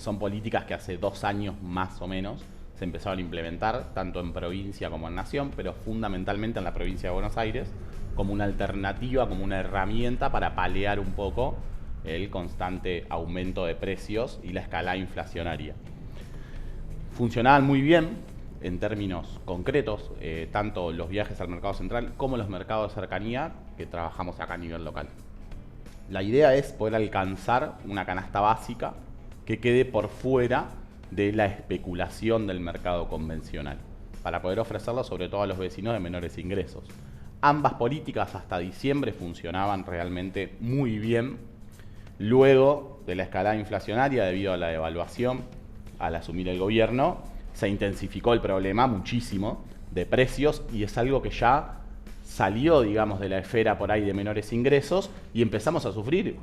son políticas que hace 2 años más o menos se empezaron a implementar, tanto en provincia como en nación, pero fundamentalmente en la provincia de Buenos Aires, como una alternativa, como una herramienta para paliar un poco el constante aumento de precios y la escalada inflacionaria. Funcionaban muy bien en términos concretos, tanto los viajes al mercado central como los mercados de cercanía que trabajamos acá a nivel local. La idea es poder alcanzar una canasta básica que quede por fuera de la especulación del mercado convencional, para poder ofrecerlo sobre todo a los vecinos de menores ingresos. Ambas políticas hasta diciembre funcionaban realmente muy bien. Luego de la escalada inflacionaria debido a la devaluación, al asumir el gobierno, se intensificó el problema muchísimo de precios y es algo que ya salió, digamos, de la esfera por ahí de menores ingresos y empezamos a sufrir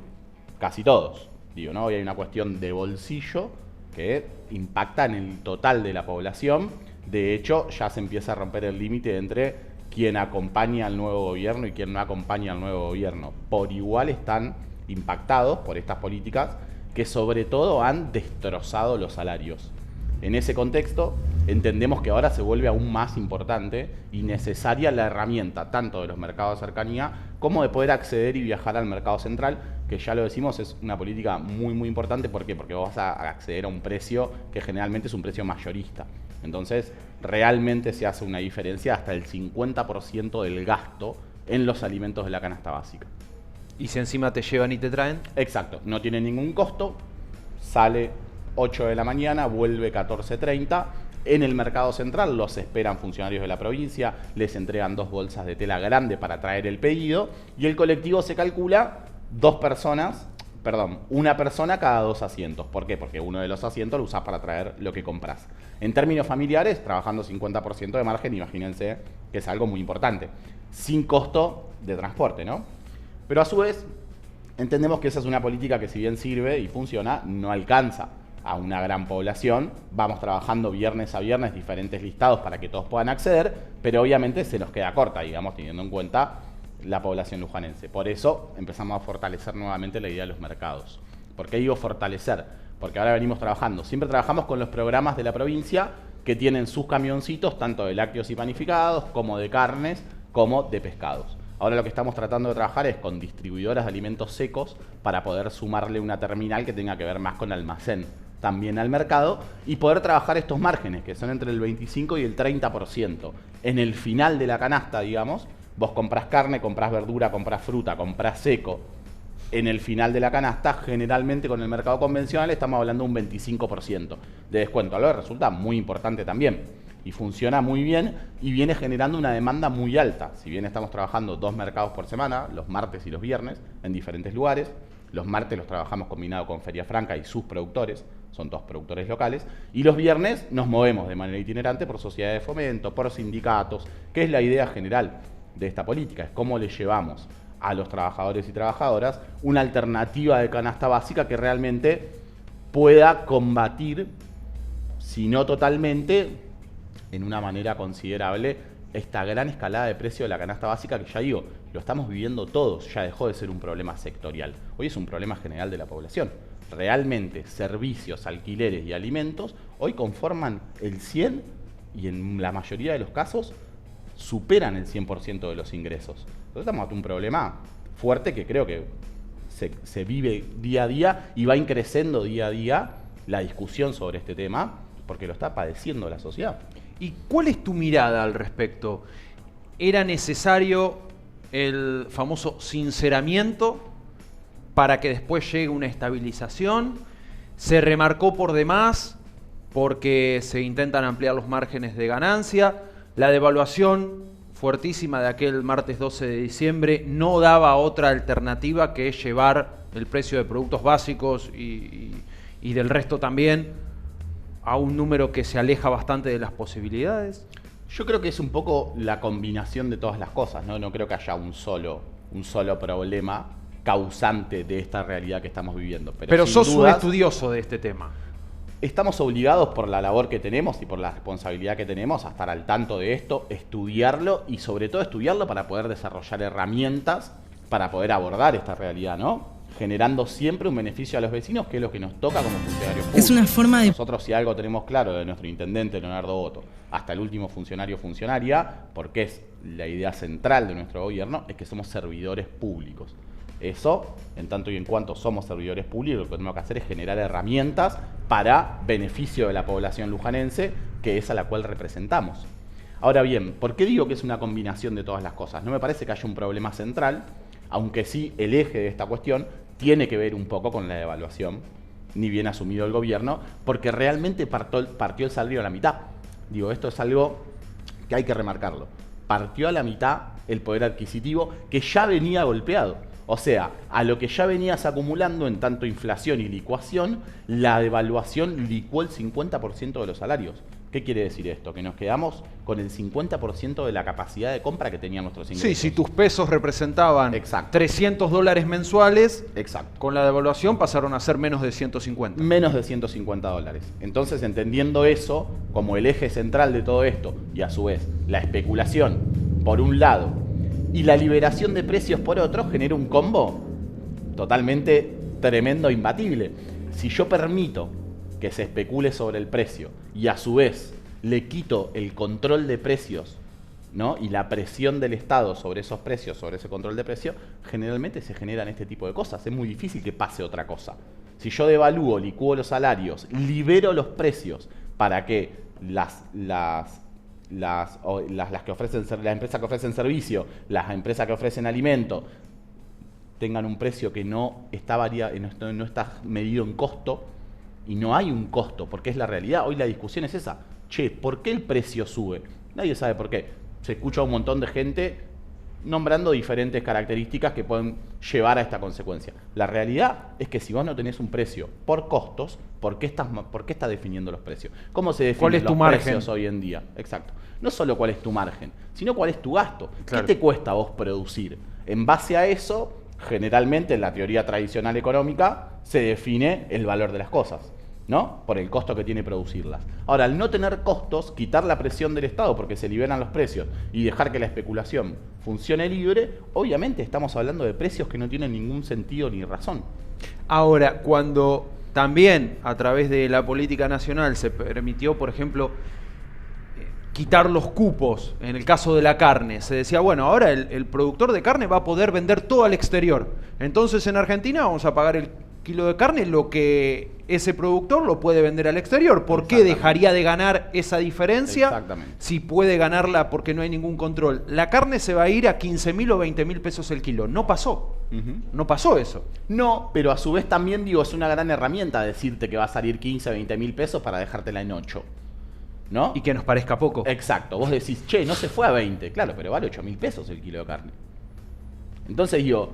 casi todos. Digo, ¿no? Hoy hay una cuestión de bolsillo que impacta en el total de la población. De hecho, ya se empieza a romper el límite entre quien acompaña al nuevo gobierno y quien no acompaña al nuevo gobierno. Por igual están impactados por estas políticas que sobre todo han destrozado los salarios. En ese contexto, entendemos que ahora se vuelve aún más importante y necesaria la herramienta tanto de los mercados de cercanía como de poder acceder y viajar al mercado central, que ya lo decimos es una política muy importante. ¿Por qué? Porque vos vas a acceder a un precio que generalmente es un precio mayorista. Entonces, realmente se hace una diferencia hasta el 50% del gasto en los alimentos de la canasta básica. ¿Y si encima te llevan y te traen? Exacto, no tiene ningún costo, sale 8 de la mañana, vuelve 14:30. En el mercado central los esperan funcionarios de la provincia, les entregan 2 bolsas de tela grande para traer el pedido y el colectivo se calcula una persona cada 2 asientos. ¿Por qué? Porque uno de los asientos lo usas para traer lo que compras. En términos familiares, trabajando 50% de margen, imagínense que es algo muy importante, sin costo de transporte, ¿no? Pero a su vez, entendemos que esa es una política que si bien sirve y funciona, no alcanza a una gran población. Vamos trabajando viernes a viernes diferentes listados para que todos puedan acceder, pero obviamente se nos queda corta, digamos, teniendo en cuenta la población lujanense. Por eso empezamos a fortalecer nuevamente la idea de los mercados. ¿Por qué digo fortalecer? Porque ahora venimos trabajando, siempre trabajamos con los programas de la provincia que tienen sus camioncitos, tanto de lácteos y panificados, como de carnes, como de pescados. Ahora lo que estamos tratando de trabajar es con distribuidoras de alimentos secos para poder sumarle una terminal que tenga que ver más con almacén también al mercado y poder trabajar estos márgenes que son entre el 25 y el 30%. En el final de la canasta, digamos, vos comprás carne, comprás verdura, comprás fruta, comprás seco. En el final de la canasta, generalmente con el mercado convencional estamos hablando de un 25% de descuento. Algo que resulta muy importante también. Y funciona muy bien y viene generando una demanda muy alta. Si bien estamos trabajando 2 mercados por semana, los martes y los viernes, en diferentes lugares. Los martes los trabajamos combinado con Feria Franca y sus productores, son 2 productores locales. Y los viernes nos movemos de manera itinerante por sociedades de fomento, por sindicatos, que es la idea general de esta política, es cómo le llevamos a los trabajadores y trabajadoras una alternativa de canasta básica que realmente pueda combatir, si no totalmente, en una manera considerable, esta gran escalada de precio de la canasta básica que ya digo, lo estamos viviendo todos, ya dejó de ser un problema sectorial, hoy es un problema general de la población. Realmente servicios, alquileres y alimentos hoy conforman el 100 y en la mayoría de los casos superan el 100% de los ingresos. Entonces estamos ante un problema fuerte que creo que se vive día a día y va increciendo día a día la discusión sobre este tema porque lo está padeciendo la sociedad. ¿Y cuál es tu mirada al respecto? ¿Era necesario el famoso sinceramiento para que después llegue una estabilización? ¿Se remarcó por demás porque se intentan ampliar los márgenes de ganancia? La devaluación fuertísima de aquel martes 12 de diciembre no daba otra alternativa que llevar el precio de productos básicos y del resto también a un número que se aleja bastante de las posibilidades. Yo creo que es un poco la combinación de todas las cosas, ¿no? No creo que haya un solo problema causante de esta realidad que estamos viviendo. Pero sos un estudioso de este tema. Estamos obligados por la labor que tenemos y por la responsabilidad que tenemos a estar al tanto de esto, estudiarlo y sobre todo estudiarlo para poder desarrollar herramientas para poder abordar esta realidad, ¿no? generando siempre un beneficio a los vecinos, que es lo que nos toca como funcionarios públicos. Es una forma de... Nosotros, si algo tenemos claro de nuestro intendente Leonardo Boto, hasta el último funcionario o funcionaria, porque es la idea central de nuestro gobierno, es que somos servidores públicos. Eso, en tanto y en cuanto somos servidores públicos, lo que tenemos que hacer es generar herramientas para beneficio de la población lujanense, que es a la cual representamos. Ahora bien, ¿por qué digo que es una combinación de todas las cosas? No me parece que haya un problema central, aunque sí el eje de esta cuestión tiene que ver un poco con la devaluación, ni bien asumido el gobierno, porque realmente partió el salario a la mitad. Digo, esto es algo que hay que remarcarlo. Partió a la mitad el poder adquisitivo que ya venía golpeado. O sea, a lo que ya venías acumulando en tanto inflación y licuación, la devaluación licuó el 50% de los salarios. ¿Qué quiere decir esto? Que nos quedamos con el 50% de la capacidad de compra que tenían nuestros ingresos. Sí, si tus pesos representaban $300 mensuales, con la devaluación pasaron a ser menos de 150. Menos de 150 dólares. Entonces, entendiendo eso como el eje central de todo esto, y a su vez la especulación por un lado y la liberación de precios por otro, genera un combo totalmente tremendo e imbatible. Si yo permito que se especule sobre el precio y a su vez le quito el control de precios, ¿no? Y la presión del Estado sobre esos precios, sobre ese control de precios, generalmente se generan este tipo de cosas. Es muy difícil que pase otra cosa. Si yo devalúo, licúo los salarios, libero los precios para que las que ofrecen, las empresas que ofrecen servicio, las empresas que ofrecen alimento, tengan un precio que no está medido en costo. Y no hay un costo, porque es la realidad. Hoy la discusión es esa. Che, ¿por qué el precio sube? Nadie sabe por qué. Se escucha a un montón de gente nombrando diferentes características que pueden llevar a esta consecuencia. La realidad es que si vos no tenés un precio por costos, ¿por qué estás definiendo los precios? ¿Cómo se definen los precios hoy en día? Exacto. No solo cuál es tu margen, sino cuál es tu gasto. Claro. ¿Qué te cuesta a vos producir? En base a eso, generalmente en la teoría tradicional económica, se define el valor de las cosas, ¿no? Por el costo que tiene producirlas. Ahora, al no tener costos, quitar la presión del Estado porque se liberan los precios y dejar que la especulación funcione libre, obviamente estamos hablando de precios que no tienen ningún sentido ni razón. Ahora, cuando también a través de la política nacional se permitió, por ejemplo, quitar los cupos, en el caso de la carne, se decía, bueno, ahora el productor de carne va a poder vender todo al exterior. Entonces en Argentina vamos a pagar el kilo de carne lo que ese productor lo puede vender al exterior. ¿Por qué dejaría de ganar esa diferencia si puede ganarla porque no hay ningún control? La carne se va a ir a 15.000 o 20.000 pesos el kilo. No pasó. No pasó eso. No, pero a su vez también digo, es una gran herramienta decirte que va a salir 15 o 20.000 pesos para dejártela en 8. ¿No? Y que nos parezca poco. Exacto. Vos decís, che, no se fue a 20. Claro, pero vale 8.000 pesos el kilo de carne. Entonces digo,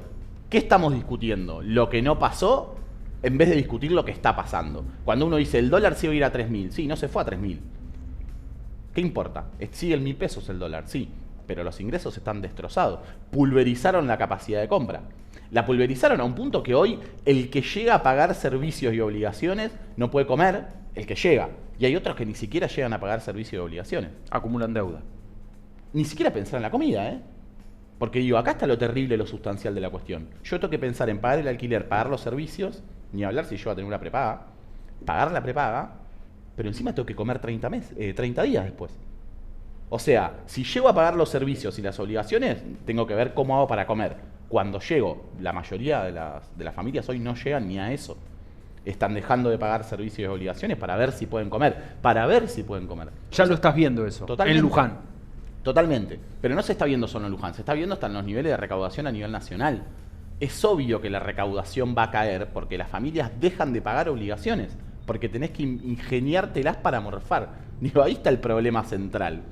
¿qué estamos discutiendo? Lo que no pasó en vez de discutir lo que está pasando. Cuando uno dice, el dólar se iba a ir a 3.000. Sí, no se fue a 3.000. ¿Qué importa? Sigue en 1.000 pesos el dólar, sí. Pero los ingresos están destrozados. Pulverizaron la capacidad de compra. La pulverizaron a un punto que hoy el que llega a pagar servicios y obligaciones no puede comer, el que llega. Y hay otros que ni siquiera llegan a pagar servicios y obligaciones. Acumulan deuda. Ni siquiera pensar en la comida, ¿eh? Porque digo, acá está lo terrible, lo sustancial de la cuestión. Yo tengo que pensar en pagar el alquiler, pagar los servicios, ni hablar si yo voy a tener una prepaga, pagar la prepaga, pero encima tengo que comer 30 días después. O sea, si llego a pagar los servicios y las obligaciones, tengo que ver cómo hago para comer. Cuando llego, la mayoría de las familias hoy no llegan ni a eso. Están dejando de pagar servicios y obligaciones para ver si pueden comer. Ya lo estás viendo eso, totalmente, en Luján. Totalmente. Pero no se está viendo solo en Luján, se está viendo hasta en los niveles de recaudación a nivel nacional. Es obvio que la recaudación va a caer porque las familias dejan de pagar obligaciones, porque tenés que ingeniártelas para morfar. Digo, ahí está el problema central.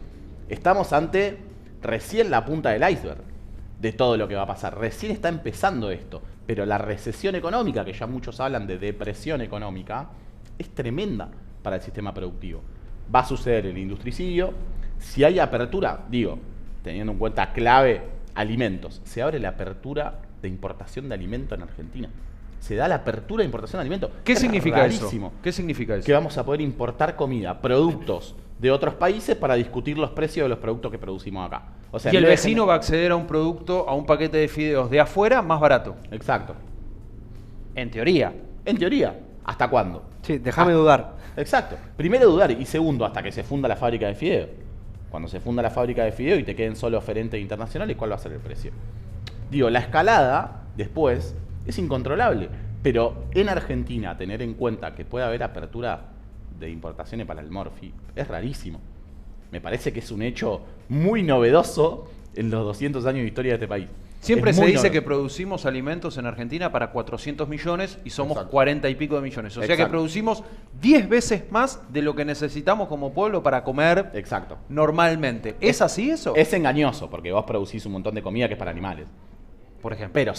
Estamos ante recién la punta del iceberg de todo lo que va a pasar. Recién está empezando esto, pero la recesión económica, que ya muchos hablan de depresión económica, es tremenda para el sistema productivo. Va a suceder el industricidio. Si hay apertura, digo, teniendo en cuenta clave alimentos, se abre la apertura de importación de alimentos en Argentina. Se da la apertura de importación de alimentos. ¿Qué significa eso? ¿Qué significa eso? Que vamos a poder importar comida, productos de otros países para discutir los precios de los productos que producimos acá. O sea, y el vecino va a acceder a un producto, a un paquete de fideos de afuera más barato. Exacto. En teoría. En teoría. ¿Hasta cuándo? Sí, déjame dudar. Exacto. Primero dudar y segundo, hasta que se funda la fábrica de fideo. Cuando se funda la fábrica de fideo y te queden solo oferentes internacionales, ¿cuál va a ser el precio? Digo, la escalada después es incontrolable. Pero en Argentina, tener en cuenta que puede haber apertura de importaciones para el Morphy es rarísimo. Me parece que es un hecho muy novedoso en los 200 años de historia de este país. Siempre Es se muy dice novedoso. que producimos alimentos en Argentina para 400 millones y somos Exacto. 40 y pico de millones. O sea que Exacto. producimos 10 veces más de lo que necesitamos como pueblo para comer Exacto. normalmente. ¿Es así eso? Es engañoso porque vos producís un montón de comida que es para animales. Por ejemplo. Pero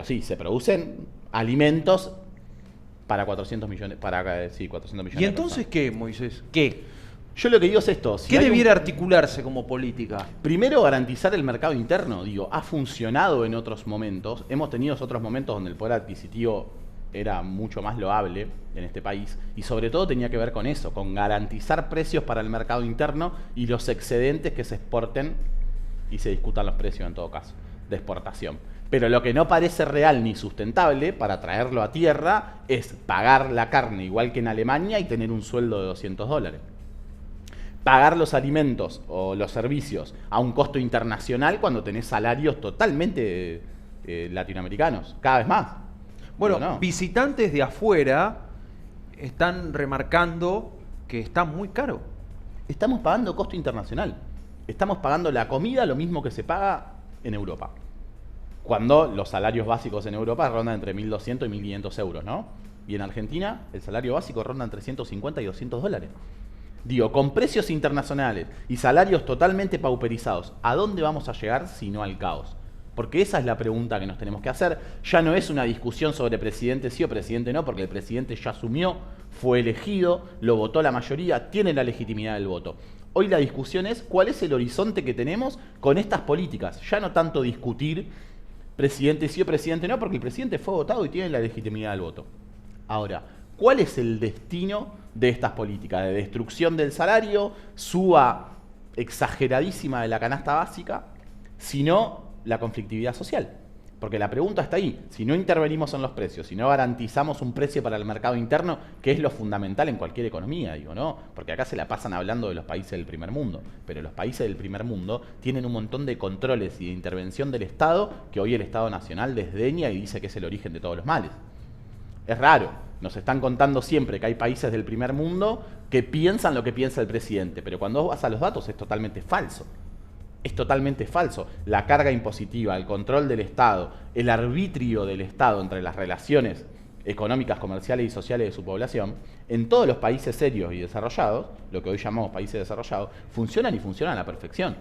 sí, se producen alimentos para 400 millones, sí, 400 millones. ¿Y de entonces personas. qué, Moisés? ¿Qué? Yo lo que digo es esto. Si ¿Qué hay debiera articularse como política? Primero, garantizar el mercado interno. Digo, ha funcionado en otros momentos. Hemos tenido otros momentos donde el poder adquisitivo era mucho más loable en este país. Y sobre todo tenía que ver con eso, con garantizar precios para el mercado interno y los excedentes que se exporten y se discutan los precios en todo caso, de exportación. Pero lo que no parece real ni sustentable para traerlo a tierra es pagar la carne igual que en Alemania y tener un sueldo de $200. Pagar los alimentos o los servicios a un costo internacional cuando tenés salarios totalmente latinoamericanos, cada vez más. Bueno, Digo, no. visitantes de afuera están remarcando que está muy caro. Estamos pagando costo internacional. Estamos pagando la comida lo mismo que se paga en Europa. Cuando los salarios básicos en Europa rondan entre 1.200 y 1.500 euros, ¿no? Y en Argentina el salario básico ronda entre 150 y $200. Digo, con precios internacionales y salarios totalmente pauperizados, ¿a dónde vamos a llegar si no al caos? Porque esa es la pregunta que nos tenemos que hacer. Ya no es una discusión sobre presidente sí o presidente no, porque el presidente ya asumió, fue elegido, lo votó la mayoría, tiene la legitimidad del voto. Hoy la discusión es cuál es el horizonte que tenemos con estas políticas. Ya no tanto discutir presidente sí o presidente no, porque el presidente fue votado y tiene la legitimidad del voto. Ahora, ¿cuál es el destino de estas políticas? De destrucción del salario, suba exageradísima de la canasta básica, sino la conflictividad social. Porque la pregunta está ahí. Si no intervenimos en los precios, si no garantizamos un precio para el mercado interno, que es lo fundamental en cualquier economía, digo, ¿no? Porque acá se la pasan hablando de los países del primer mundo. Pero los países del primer mundo tienen un montón de controles y de intervención del Estado que hoy el Estado Nacional desdeña y dice que es el origen de todos los males. Es raro. Nos están contando siempre que hay países del primer mundo que piensan lo que piensa el presidente. Pero cuando vos vas a los datos es totalmente falso. Es totalmente falso. La carga impositiva, el control del Estado, el arbitrio del Estado entre las relaciones económicas, comerciales y sociales de su población, en todos los países serios y desarrollados, lo que hoy llamamos países desarrollados, funcionan y funcionan a la perfección.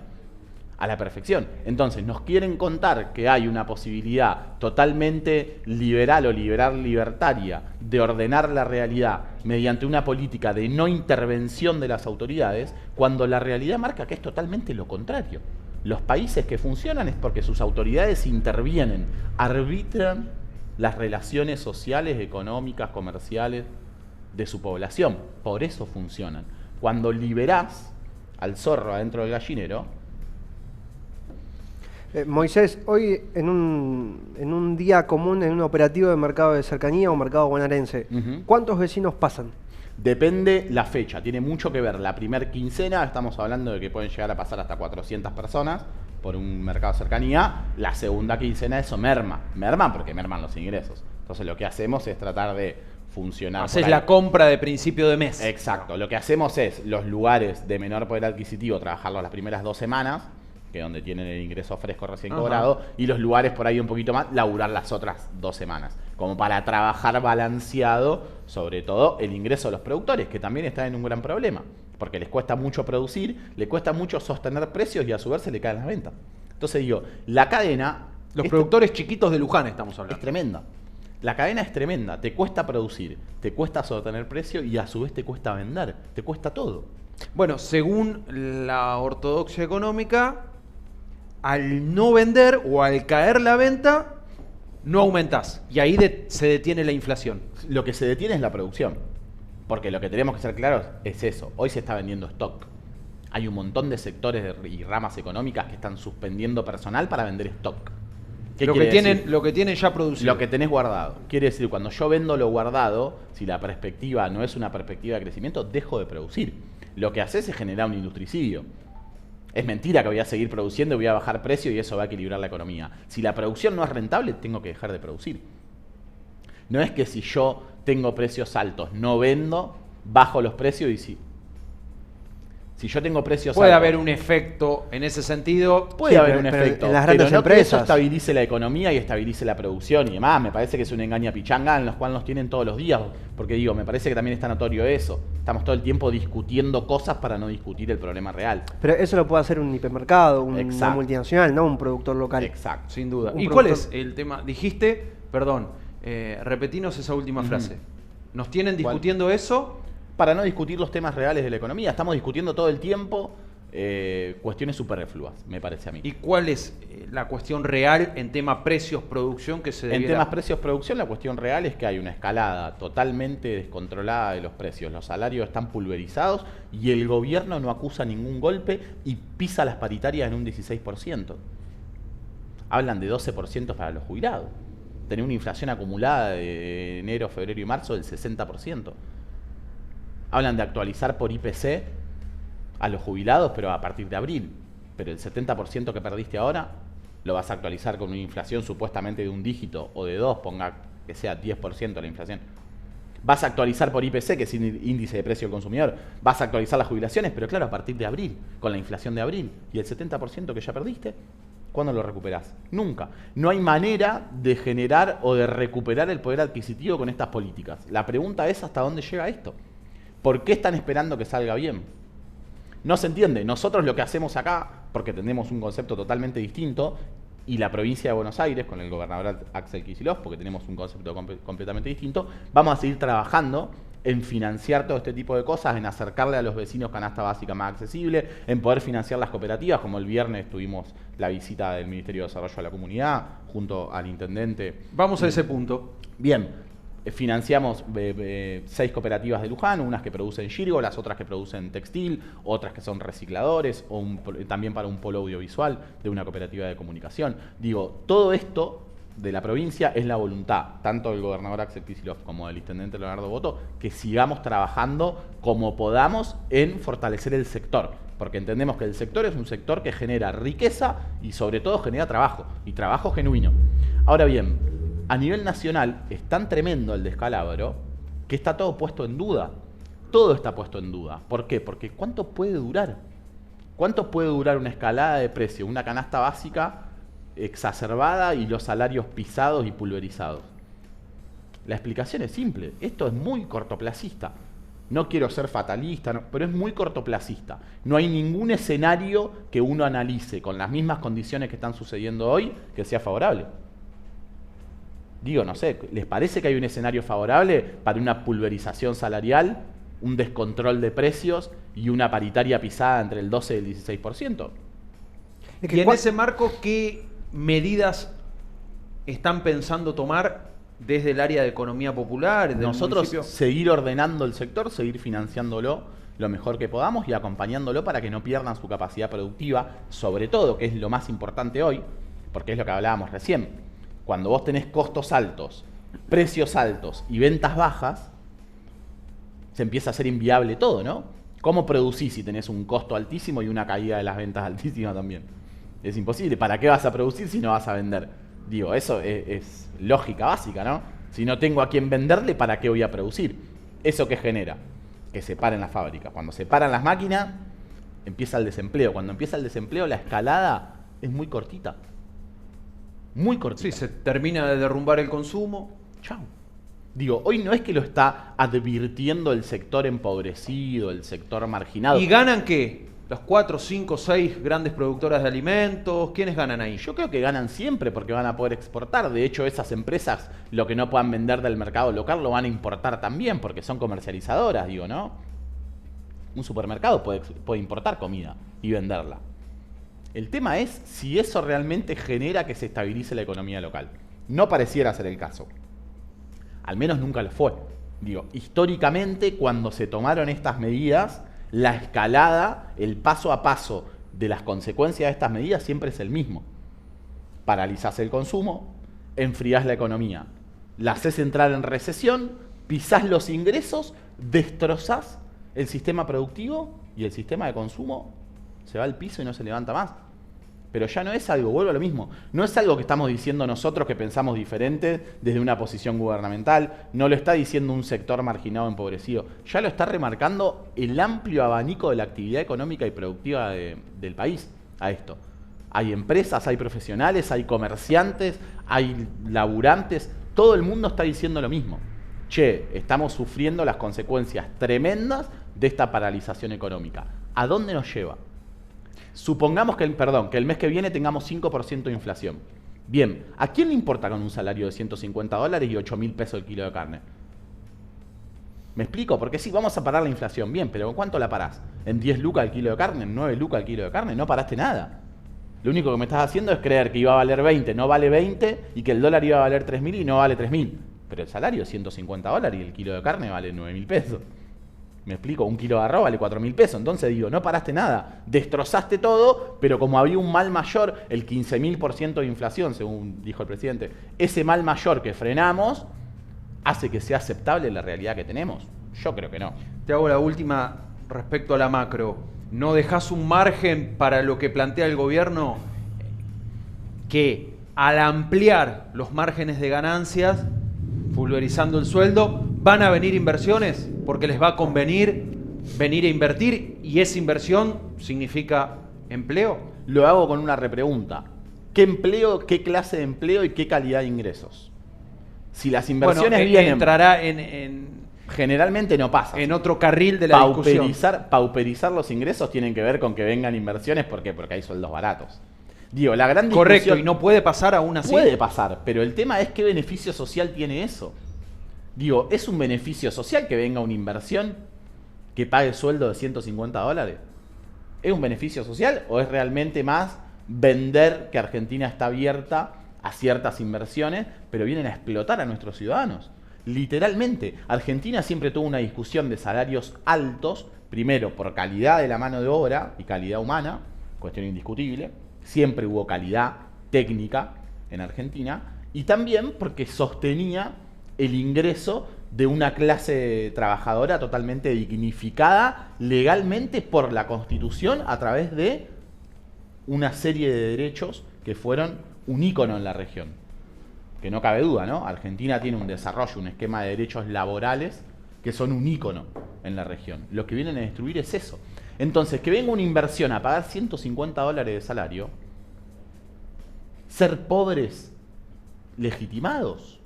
A la perfección. Entonces, nos quieren contar que hay una posibilidad totalmente liberal o libertaria de ordenar la realidad mediante una política de no intervención de las autoridades, cuando la realidad marca que es totalmente lo contrario. Los países que funcionan es porque sus autoridades intervienen, arbitran las relaciones sociales, económicas, comerciales de su población. Por eso funcionan. Cuando liberás al zorro adentro del gallinero, Moisés, hoy en un día común, en un operativo de mercado de cercanía o mercado bonaerense, ¿cuántos vecinos pasan? depende la fecha, tiene mucho que ver. La primer quincena, estamos hablando de que pueden llegar a pasar hasta 400 personas por un mercado de cercanía. La segunda quincena eso merma porque merman los ingresos. Entonces lo que hacemos es tratar de funcionar. Haces la compra de principio de mes. Exacto, lo que hacemos es los lugares de menor poder adquisitivo trabajarlos las primeras 2 semanas, que es donde tienen el ingreso fresco recién cobrado, y los lugares por ahí un poquito más, laburar las otras 2 semanas, como para trabajar balanceado, sobre todo el ingreso de los productores, que también están en un gran problema, porque les cuesta mucho producir, les cuesta mucho sostener precios y a su vez se le caen las ventas. Entonces digo, la cadena... Los productores chiquitos de Luján estamos hablando. Es tremenda. La cadena es tremenda, te cuesta producir, te cuesta sostener precio y a su vez te cuesta vender, te cuesta todo. Bueno, según la ortodoxia económica, al no vender o al caer la venta, no aumentás. Y ahí se detiene la inflación. Lo que se detiene es la producción. Porque lo que tenemos que ser claros es eso. Hoy se está vendiendo stock. Hay un montón de sectores y ramas económicas que están suspendiendo personal para vender stock. ¿Qué Lo quiere que, tienen, decir? lo que tienen ya producido. Lo que tenés guardado. Quiere decir, cuando yo vendo lo guardado, si la perspectiva no es una perspectiva de crecimiento, dejo de producir. Lo que haces es generar un industricidio. Es mentira que voy a seguir produciendo, voy a bajar precio y eso va a equilibrar la economía. Si la producción no es rentable, tengo que dejar de producir. No es que si yo tengo precios altos, no vendo, bajo los precios y si yo tengo precios Puede altos... haber un efecto en ese sentido. Puede haber un pero efecto, en las pero grandes no que eso empresas. estabilice la economía y estabilice la producción y demás. Me parece que es una engaña pichanga en los cuales nos tienen todos los días. Porque digo, me parece que también está notorio eso. Estamos todo el tiempo discutiendo cosas para no discutir el problema real. Pero eso lo puede hacer un hipermercado, una Exacto. multinacional, no un productor local. Exacto. Sin duda. Un ¿Y cuál productor- es el tema? Dijiste, perdón, repetinos esa última frase. ¿Nos tienen ¿Cuál? discutiendo eso? Para no discutir los temas reales de la economía. Estamos discutiendo todo el tiempo cuestiones superfluas, me parece a mí. ¿Y cuál es la cuestión real en tema precios, producción que se En debiera... temas precios-producción, la cuestión real es que hay una escalada totalmente descontrolada de los precios. Los salarios están pulverizados y el gobierno no acusa ningún golpe y pisa las paritarias en un 16%. Hablan de 12% para los jubilados. Tener una inflación acumulada de enero, febrero y marzo del 60%. Hablan de actualizar por IPC a los jubilados, pero a partir de abril. Pero el 70% que perdiste ahora lo vas a actualizar con una inflación supuestamente de un dígito o de dos, ponga que sea 10% la inflación. Vas a actualizar por IPC, que es índice de precio del consumidor. Vas a actualizar las jubilaciones, pero claro, a partir de abril, con la inflación de abril. Y el 70% que ya perdiste, ¿cuándo lo recuperás? Nunca. No hay manera de generar o de recuperar el poder adquisitivo con estas políticas. La pregunta es ¿hasta dónde llega esto? ¿Por qué están esperando que salga bien? No se entiende. Nosotros lo que hacemos acá, porque tenemos un concepto totalmente distinto, y la provincia de Buenos Aires, con el gobernador Axel Kicillof, porque tenemos un concepto completamente distinto, vamos a seguir trabajando en financiar todo este tipo de cosas, en acercarle a los vecinos canasta básica más accesible, en poder financiar las cooperativas, como el viernes tuvimos la visita del Ministerio de Desarrollo a la Comunidad, junto al intendente. Vamos a ese punto. Bien. Financiamos 6 cooperativas de Luján, unas que producen gírgolas, otras que producen textil, otras que son recicladores, o también para un polo audiovisual de una cooperativa de comunicación. Digo, todo esto de la provincia es la voluntad, tanto del gobernador Axel Kicillof como del intendente Leonardo Boto, que sigamos trabajando como podamos en fortalecer el sector, porque entendemos que el sector es un sector que genera riqueza y sobre todo genera trabajo, y trabajo genuino. Ahora bien, a nivel nacional es tan tremendo el descalabro que está todo puesto en duda. Todo está puesto en duda. ¿Por qué? Porque ¿cuánto puede durar? ¿Cuánto puede durar una escalada de precio, una canasta básica exacerbada y los salarios pisados y pulverizados? La explicación es simple. Esto es muy cortoplacista. No quiero ser fatalista, pero es muy cortoplacista. No hay ningún escenario que uno analice con las mismas condiciones que están sucediendo hoy que sea favorable. Digo, no sé, ¿les parece que hay un escenario favorable para una pulverización salarial, un descontrol de precios y una paritaria pisada entre el 12 y el 16%? Es Y que en ese marco, ¿qué medidas están pensando tomar desde el área de economía popular? Del Nosotros municipio? seguir ordenando el sector, seguir financiándolo lo mejor que podamos y acompañándolo para que no pierdan su capacidad productiva, sobre todo, que es lo más importante hoy, porque es lo que hablábamos recién. Cuando vos tenés costos altos, precios altos y ventas bajas, se empieza a hacer inviable todo, ¿no? ¿Cómo producís si tenés un costo altísimo y una caída de las ventas altísima también? Es imposible. ¿Para qué vas a producir si no vas a vender? Digo, eso es lógica básica, ¿no? Si no tengo a quién venderle, ¿para qué voy a producir? ¿Eso qué genera? Que se paren las fábricas. Cuando se paran las máquinas, empieza el desempleo. Cuando empieza el desempleo, la escalada es muy cortita. Muy cortita. Sí, se termina de derrumbar el consumo. Chau. Digo, hoy no es que lo está advirtiendo el sector empobrecido, el sector marginado. ¿Y ganan qué? ¿Las 4, 5, 6 grandes productoras de alimentos? ¿Quiénes ganan ahí? Yo creo que ganan siempre porque van a poder exportar. De hecho, esas empresas lo que no puedan vender del mercado local lo van a importar también porque son comercializadoras, digo, ¿no? Un supermercado puede importar comida y venderla. El tema es si eso realmente genera que se estabilice la economía local. No pareciera ser el caso. Al menos nunca lo fue. Digo, históricamente cuando se tomaron estas medidas, la escalada, el paso a paso de las consecuencias de estas medidas siempre es el mismo. paralizás el consumo, enfriás la economía, la haces entrar en recesión, pisás los ingresos, destrozás el sistema productivo y el sistema de consumo se va al piso y no se levanta más. Pero ya no es algo, vuelvo a lo mismo, no es algo que estamos diciendo nosotros que pensamos diferente desde una posición gubernamental, no lo está diciendo un sector marginado, empobrecido, ya lo está remarcando el amplio abanico de la actividad económica y productiva del país a esto. Hay empresas, hay profesionales, hay comerciantes, hay laburantes, todo el mundo está diciendo lo mismo. Che, estamos sufriendo las consecuencias tremendas de esta paralización económica. ¿A dónde nos lleva? Supongamos que el mes que viene tengamos 5% de inflación. Bien, ¿a quién le importa con un salario de $150 y 8.000 pesos el kilo de carne? ¿Me explico? Porque sí, vamos a parar la inflación, bien, pero ¿con cuánto la parás? ¿En 10 lucas el kilo de carne? ¿En 9 lucas el kilo de carne? No paraste nada. Lo único que me estás haciendo es creer que iba a valer 20, no vale 20, y que el dólar iba a valer 3.000 y no vale 3.000. Pero el salario es $150 y el kilo de carne vale 9.000 pesos. Me explico, un kilo de arroz vale 4.000 pesos. Entonces digo, no paraste nada, destrozaste todo, pero como había un mal mayor, el 15.000% de inflación, según dijo el presidente, ese mal mayor que frenamos hace que sea aceptable la realidad que tenemos. Yo creo que no. Te hago la última respecto a la macro. ¿No dejás un margen para lo que plantea el gobierno que al ampliar los márgenes de ganancias, pulverizando el sueldo, van a venir inversiones? Porque les va a convenir venir a invertir y esa inversión significa empleo. Lo hago con una repregunta. ¿Qué empleo, qué clase de empleo y qué calidad de ingresos? Si las inversiones vienen... entrará generalmente no pasa. En otro carril de la discusión. Pauperizar los ingresos tienen que ver con que vengan inversiones. ¿Por qué? Porque hay sueldos baratos. Digo, la gran discusión... Correcto, y no puede pasar aún así. Puede pasar, pero el tema es qué beneficio social tiene eso. Digo, ¿es un beneficio social que venga una inversión que pague sueldo de $150? ¿Es un beneficio social o es realmente más vender que Argentina está abierta a ciertas inversiones, pero vienen a explotar a nuestros ciudadanos? Literalmente, Argentina siempre tuvo una discusión de salarios altos, primero por calidad de la mano de obra y calidad humana, cuestión indiscutible, siempre hubo calidad técnica en Argentina, y también porque sostenía el ingreso de una clase trabajadora totalmente dignificada legalmente por la Constitución a través de una serie de derechos que fueron un ícono en la región. Que no cabe duda, ¿no? Argentina tiene un desarrollo, un esquema de derechos laborales que son un ícono en la región. Lo que vienen a destruir es eso. Entonces, que venga una inversión a pagar $150 de salario, ser pobres legitimados.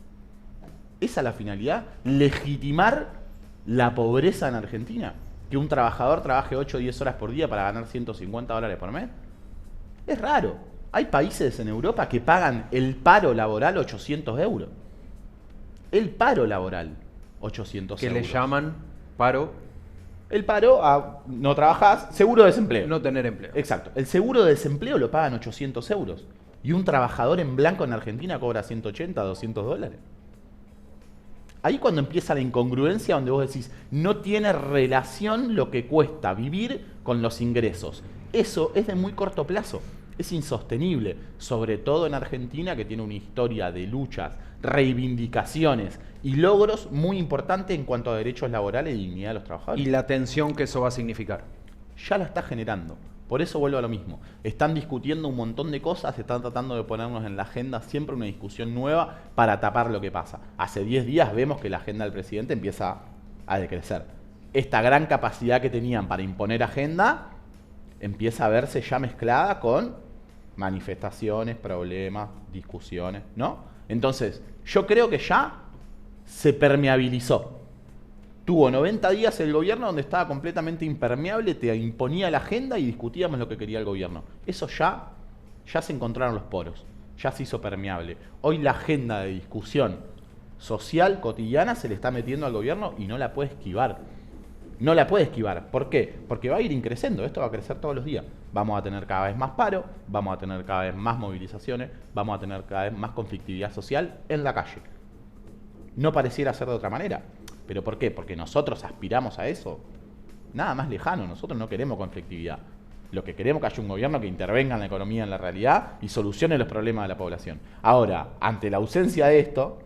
Esa es la finalidad, legitimar la pobreza en Argentina. Que un trabajador trabaje 8 o 10 horas por día para ganar $150 por mes. Es raro. Hay países en Europa que pagan el paro laboral 800 euros. El paro laboral, 800 euros. ¿Qué le llaman paro? El paro a no trabajás, seguro de desempleo. No tener empleo. Exacto. El seguro de desempleo lo pagan 800 euros. Y un trabajador en blanco en Argentina cobra 180, 200 dólares. Ahí cuando empieza la incongruencia donde vos decís, no tiene relación lo que cuesta vivir con los ingresos. Eso es de muy corto plazo, es insostenible, sobre todo en Argentina que tiene una historia de luchas, reivindicaciones y logros muy importantes en cuanto a derechos laborales y dignidad de los trabajadores. Y la tensión que eso va a significar. Ya la está generando. Por eso vuelvo a lo mismo. Están discutiendo un montón de cosas, están tratando de ponernos en la agenda siempre una discusión nueva para tapar lo que pasa. Hace 10 días vemos que la agenda del presidente empieza a decrecer. Esta gran capacidad que tenían para imponer agenda empieza a verse ya mezclada con manifestaciones, problemas, discusiones, ¿no? Entonces, yo creo que ya se permeabilizó. Tuvo 90 días el gobierno donde estaba completamente impermeable, te imponía la agenda y discutíamos lo que quería el gobierno. Eso ya se encontraron los poros, ya se hizo permeable. Hoy la agenda de discusión social, cotidiana, se le está metiendo al gobierno y no la puede esquivar. No la puede esquivar. ¿Por qué? Porque va a ir increciendo, esto va a crecer todos los días. Vamos a tener cada vez más paro, vamos a tener cada vez más movilizaciones, vamos a tener cada vez más conflictividad social en la calle. No pareciera ser de otra manera. ¿Pero por qué? Porque nosotros aspiramos a eso. Nada más lejano, nosotros no queremos conflictividad. Lo que queremos es que haya un gobierno que intervenga en la economía, en la realidad y solucione los problemas de la población. Ahora, ante la ausencia de esto,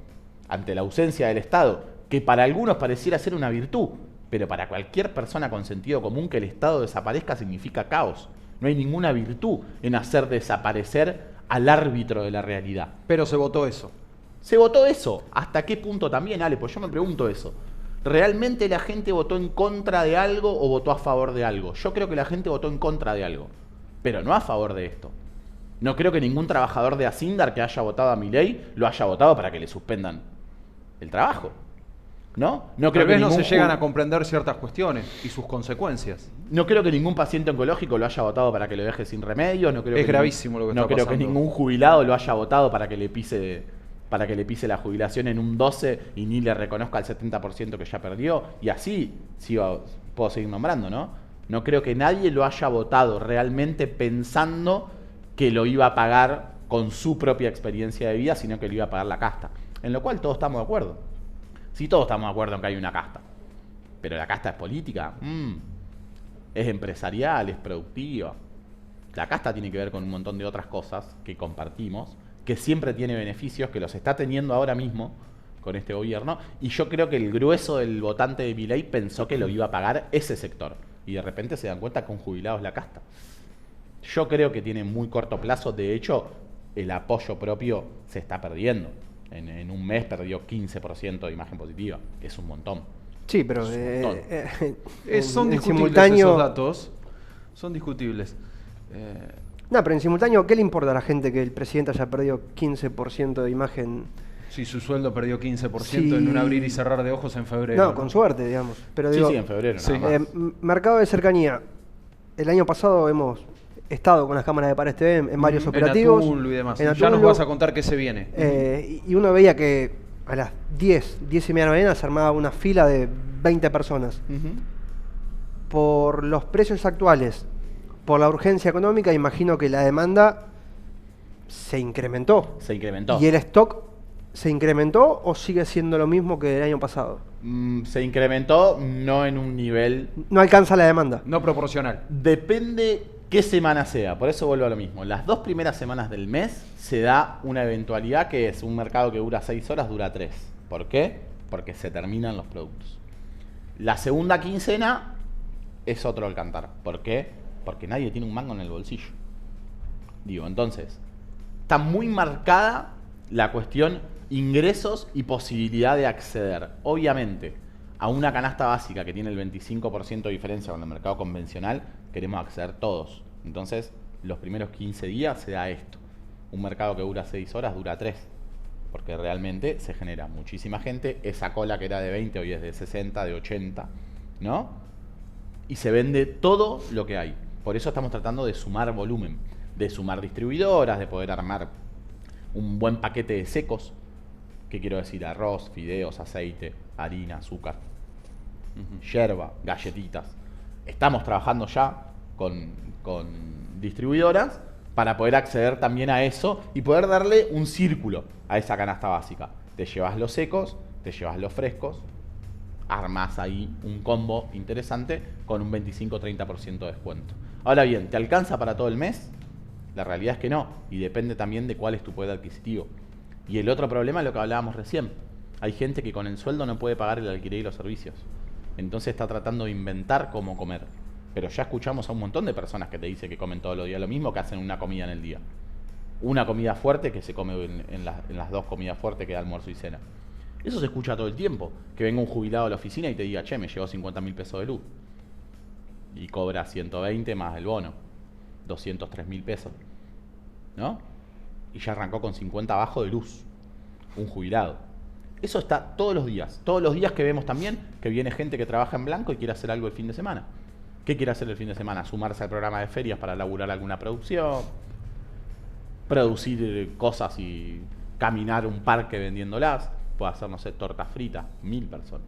ante la ausencia del Estado, que para algunos pareciera ser una virtud, pero para cualquier persona con sentido común que el Estado desaparezca significa caos. No hay ninguna virtud en hacer desaparecer al árbitro de la realidad. Pero se votó eso. Se votó eso. ¿Hasta qué punto también, Ale? Pues yo me pregunto eso. ¿Realmente la gente votó en contra de algo o votó a favor de algo? Yo creo que la gente votó en contra de algo, pero no a favor de esto. No creo que ningún trabajador de Acindar que haya votado a Milei lo haya votado para que le suspendan el trabajo. ¿No? No creo Tal vez que no se ningún llegan a comprender ciertas cuestiones y sus consecuencias. No creo que ningún paciente oncológico lo haya votado para que lo deje sin remedios. No creo Es que gravísimo lo que no está creo que pasando. ningún jubilado lo haya votado para que le pise la jubilación en un 12 y ni le reconozca el 70% que ya perdió. Y así puedo seguir nombrando, ¿no? No creo que nadie lo haya votado realmente pensando que lo iba a pagar con su propia experiencia de vida, sino que lo iba a pagar la casta. En lo cual todos estamos de acuerdo. Sí, todos estamos de acuerdo en que hay una casta. Pero la casta es política, es empresarial, es productiva. La casta tiene que ver con un montón de otras cosas que compartimos, que siempre tiene beneficios, que los está teniendo ahora mismo con este gobierno. Y yo creo que el grueso del votante de Milei pensó que lo iba a pagar ese sector. Y de repente se dan cuenta que un jubilado es la casta. Yo creo que tiene muy corto plazo. De hecho, el apoyo propio se está perdiendo. En un mes perdió 15% de imagen positiva, que es un montón. Sí, pero son en discutibles simultáneo, esos datos. Son discutibles. No, pero en simultáneo, ¿qué le importa a la gente que el presidente haya perdido 15% de imagen? Si su sueldo perdió 15% Sí. en un abrir y cerrar de ojos en febrero. No, con suerte, digamos. Pero Sí, digo, sí, en febrero sí. nada más. mercado de cercanía. El año pasado hemos estado con las cámaras de Pares TV en varios operativos. En Atullo y demás. en Ya nos Atullo, vas a contar qué se viene. y uno veía que a las 10 y media de la mañana se armaba una fila de 20 personas. Por los precios actuales, por la urgencia económica, imagino que la demanda se incrementó. Se incrementó. ¿Y el stock se incrementó o sigue siendo lo mismo que el año pasado? Se incrementó, no en un nivel. No alcanza la demanda. No proporcional. Depende qué semana sea, por eso vuelvo a lo mismo. Las 2 primeras semanas del mes se da una eventualidad que es un mercado que dura 6 horas, dura 3. ¿Por qué? Porque se terminan los productos. La segunda quincena es otro al cantar. ¿Por qué? Porque nadie tiene un mango en el bolsillo. Digo, entonces, está muy marcada la cuestión ingresos y posibilidad de acceder. Obviamente, a una canasta básica que tiene el 25% de diferencia con el mercado convencional, queremos acceder todos. Entonces, los primeros 15 días se da esto. Un mercado que dura 6 horas, dura 3. Porque realmente se genera muchísima gente. Esa cola que era de 20 hoy es de 60, de 80, ¿no? Y se vende todo lo que hay. Por eso estamos tratando de sumar volumen, de sumar distribuidoras, de poder armar un buen paquete de secos. ¿Qué quiero decir? Arroz, fideos, aceite, harina, azúcar, yerba, galletitas. Estamos trabajando ya con distribuidoras para poder acceder también a eso y poder darle un círculo a esa canasta básica. Te llevas los secos, te llevas los frescos, armás ahí un combo interesante con un 25-30% de descuento. Ahora bien, ¿te alcanza para todo el mes? La realidad es que no, y depende también de cuál es tu poder adquisitivo. Y el otro problema es lo que hablábamos recién. Hay gente que con el sueldo no puede pagar el alquiler y los servicios. Entonces está tratando de inventar cómo comer. Pero ya escuchamos a un montón de personas que te dicen que comen todos los días lo mismo, que hacen una comida en el día. Una comida fuerte que se come en las 2 comidas fuertes que da almuerzo y cena. Eso se escucha todo el tiempo. Que venga un jubilado a la oficina y te diga, che, me llegó 50.000 pesos de luz. Y cobra 120 más el bono. 203.000 pesos. ¿No? Y ya arrancó con 50 abajo de luz. Un jubilado. Eso está todos los días. Todos los días que vemos también que viene gente que trabaja en blanco y quiere hacer algo el fin de semana. ¿Qué quiere hacer el fin de semana? Sumarse al programa de ferias para laburar alguna producción. Producir cosas y caminar un parque vendiéndolas. Puede hacer, no sé, tortas fritas. 1000 personas.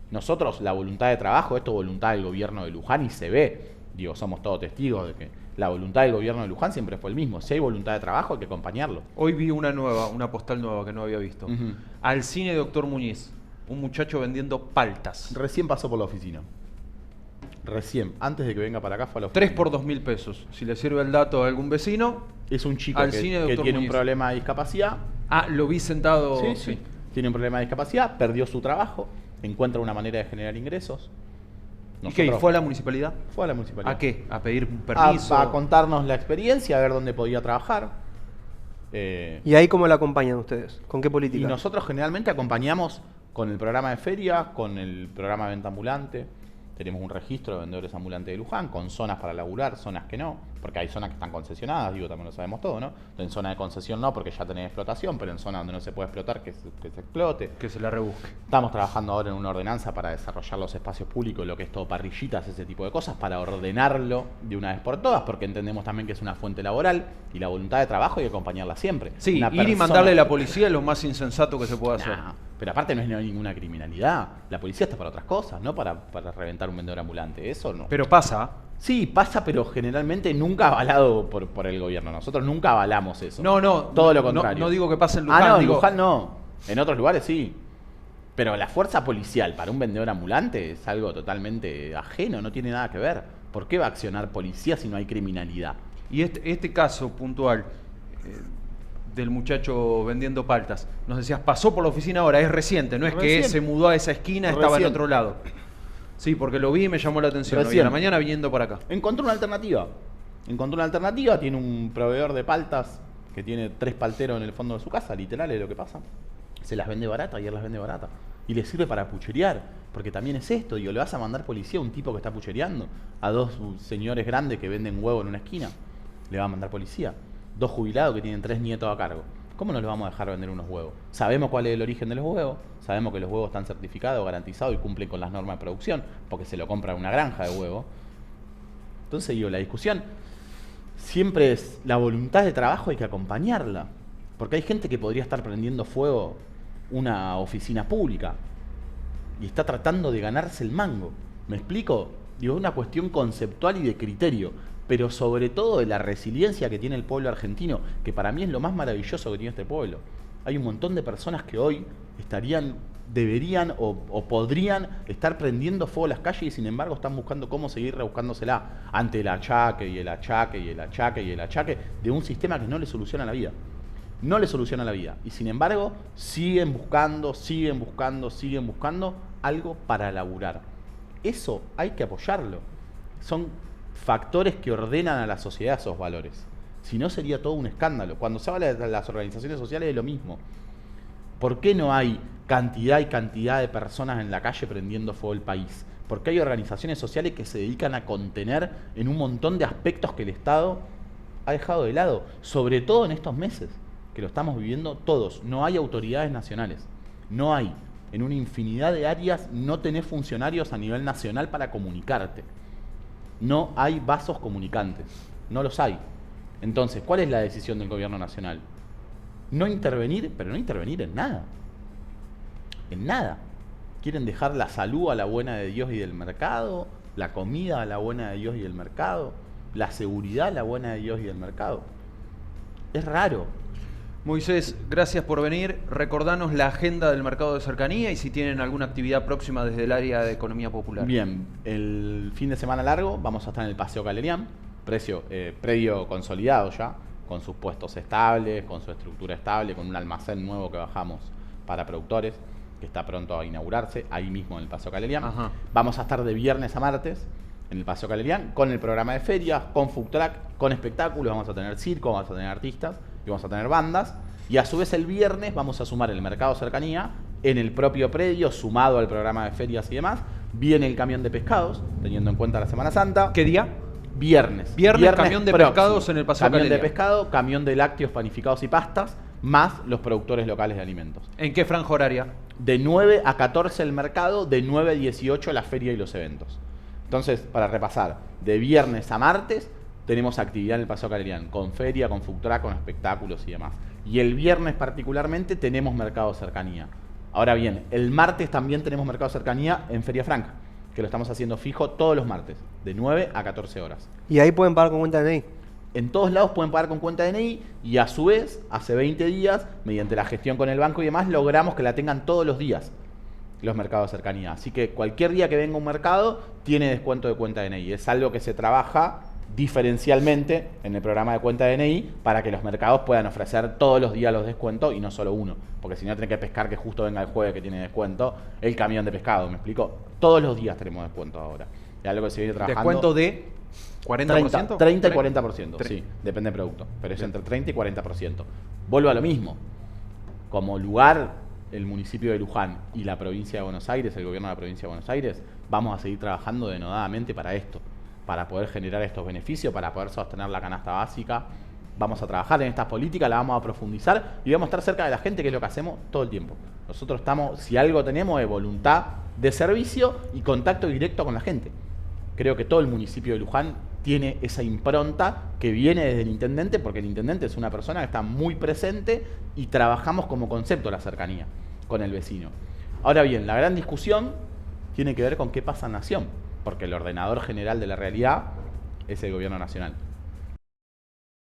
Nosotros, la voluntad de trabajo, esto es voluntad del gobierno de Luján y se ve. Digo, somos todos testigos de que la voluntad del gobierno de Luján siempre fue el mismo. Si hay voluntad de trabajo, hay que acompañarlo. Hoy vi una postal nueva que no había visto. Al cine Doctor Muñiz, un muchacho vendiendo paltas. Recién pasó por la oficina. Recién, antes de que venga para acá, fue a la 3 oficina. por 2.000 pesos. Si le sirve el dato a algún vecino. Es un chico Al que, cine, que doctor tiene un Muñiz. problema de discapacidad. Ah, lo vi sentado. Sí. Tiene un problema de discapacidad, perdió su trabajo, encuentra una manera de generar ingresos. ¿Y qué? ¿Y fue a la municipalidad? Fue a la municipalidad. ¿A qué? ¿A pedir un permiso? A contarnos la experiencia, a ver dónde podía trabajar. ¿Y ahí cómo la acompañan ustedes? ¿Con qué Y política? nosotros generalmente acompañamos con el programa de feria, con el programa de venta ambulante. Tenemos un registro de vendedores ambulantes de Luján, con zonas para laburar, zonas que no, porque hay zonas que están concesionadas, digo, también lo sabemos todo, ¿no? En zona de concesión no, porque ya tenés explotación, pero en zona donde no se puede explotar, que se explote. Que se la rebusque. Estamos trabajando ahora en una ordenanza para desarrollar los espacios públicos, lo que es todo parrillitas, ese tipo de cosas, para ordenarlo de una vez por todas, porque entendemos también que es una fuente laboral y la voluntad de trabajo hay que acompañarla siempre. Sí, Una ir y persona- mandarle a la policía es lo más insensato que se puede hacer. Nah, pero aparte no es ninguna criminalidad. La policía está para otras cosas, no para reventar un vendedor ambulante. Eso no. Pero pasa. Sí, pasa, pero generalmente nunca avalado por el gobierno. Nosotros nunca avalamos eso. No, Todo lo no, contrario. no digo que pase en Luján. No, en digo, Luján no. En otros lugares sí. Pero la fuerza policial para un vendedor ambulante es algo totalmente ajeno, no tiene nada que ver. ¿Por qué va a accionar policía si no hay criminalidad? Y este caso puntual del muchacho vendiendo paltas, nos decías, pasó por la oficina ahora, es reciente, no es que Recién. se mudó a esa esquina, estaba en Recién. otro lado. Sí, porque lo vi y me llamó la atención. Hoy Recién. a la mañana viniendo para acá. Encontró una alternativa. Tiene un proveedor de paltas que tiene 3 palteros en el fondo de su casa, literal es lo que pasa. Se las vende barata y él las vende barata. Y le sirve para pucherear, porque también es esto, digo, le vas a mandar policía a un tipo que está puchereando, a 2 señores grandes que venden huevo en una esquina, le va a mandar policía. 2 jubilados que tienen 3 nietos a cargo. ¿Cómo no les vamos a dejar vender unos huevos? Sabemos cuál es el origen de los huevos, sabemos que los huevos están certificados, garantizados y cumplen con las normas de producción, porque se lo compra en una granja de huevos. Entonces digo, la discusión siempre es la voluntad de trabajo, hay que acompañarla. Porque hay gente que podría estar prendiendo fuego una oficina pública y está tratando de ganarse el mango. ¿Me explico? Digo, es una cuestión conceptual y de criterio, pero sobre todo de la resiliencia que tiene el pueblo argentino, que para mí es lo más maravilloso que tiene este pueblo. Hay un montón de personas que hoy deberían o podrían estar prendiendo fuego las calles y sin embargo están buscando cómo seguir rebuscándosela ante el achaque y el achaque y el achaque y el achaque de un sistema que no le soluciona la vida. No le soluciona la vida. Y sin embargo, siguen buscando algo para laburar. Eso hay que apoyarlo. Son factores que ordenan a la sociedad esos valores. Si no, sería todo un escándalo. Cuando se habla de las organizaciones sociales es lo mismo. ¿Por qué no hay cantidad y cantidad de personas en la calle prendiendo fuego el país? Porque hay organizaciones sociales que se dedican a contener en un montón de aspectos que el Estado ha dejado de lado, sobre todo en estos meses, que lo estamos viviendo todos. No hay autoridades nacionales, no hay. En una infinidad de áreas no tenés funcionarios a nivel nacional para comunicarte. No hay vasos comunicantes, no los hay. Entonces, ¿cuál es la decisión del gobierno nacional? No intervenir, pero no intervenir en nada. En nada. Quieren dejar la salud a la buena de Dios y del mercado, la comida a la buena de Dios y del mercado, la seguridad a la buena de Dios y del mercado. Es raro. Moisés, gracias por venir. Recordanos la agenda del mercado de cercanía y si tienen alguna actividad próxima desde el área de economía popular. Bien, el fin de semana largo vamos a estar en el Paseo Calerián, predio consolidado ya, con sus puestos estables, con su estructura estable, con un almacén nuevo que bajamos para productores, que está pronto a inaugurarse, ahí mismo en el Paseo Calerián. Ajá. Vamos a estar de viernes a martes en el Paseo Calerián, con el programa de ferias, con food truck, con espectáculos, vamos a tener circo, vamos a tener artistas y vamos a tener bandas. Y a su vez el viernes vamos a sumar el mercado cercanía en el propio predio, sumado al programa de ferias y demás. Viene el camión de pescados, teniendo en cuenta la Semana Santa. ¿Qué día? Viernes. Viernes, camión de próximo. pescados en el Paseo Camión de Calerián. pescado, camión de lácteos, panificados y pastas, más los productores locales de alimentos. ¿En qué franja horaria? De 9 a 14 el mercado, de 9 a 18 la feria y los eventos. Entonces, para repasar, de viernes a martes tenemos actividad en el Paseo Calerián, con feria, con food truck, con espectáculos y demás. Y el viernes particularmente tenemos mercado cercanía. Ahora bien, el martes también tenemos mercado cercanía en Feria Franca, que lo estamos haciendo fijo todos los martes, de 9 a 14 horas. Y ahí pueden pagar con cuenta DNI. En todos lados pueden pagar con cuenta DNI y a su vez, hace 20 días, mediante la gestión con el banco y demás, logramos que la tengan todos los días. los mercados de cercanía. Así que cualquier día que venga un mercado tiene descuento de cuenta DNI. Es algo que se trabaja diferencialmente en el programa de cuenta DNI para que los mercados puedan ofrecer todos los días los descuentos y no solo uno. Porque si no, tiene que pescar que justo venga el jueves que tiene descuento el camión de pescado. ¿Me explico? Todos los días tenemos descuento ahora. Es algo que se viene trabajando. ¿Descuento de 40%? 30 y 40%, sí, depende del producto. Pero es entre 30 y 40%. Vuelvo a lo mismo. Como lugar, el municipio de Luján y la provincia de Buenos Aires, el gobierno de la provincia de Buenos Aires, vamos a seguir trabajando denodadamente para esto, para poder generar estos beneficios, para poder sostener la canasta básica. Vamos a trabajar en estas políticas, la vamos a profundizar y vamos a estar cerca de la gente, que es lo que hacemos todo el tiempo. Nosotros estamos, si algo tenemos, es voluntad de servicio y contacto directo con la gente. Creo que todo el municipio de Luján tiene esa impronta que viene desde el intendente, porque el intendente es una persona que está muy presente y trabajamos como concepto la cercanía con el vecino. Ahora bien, la gran discusión tiene que ver con qué pasa en Nación, porque el ordenador general de la realidad es el gobierno nacional.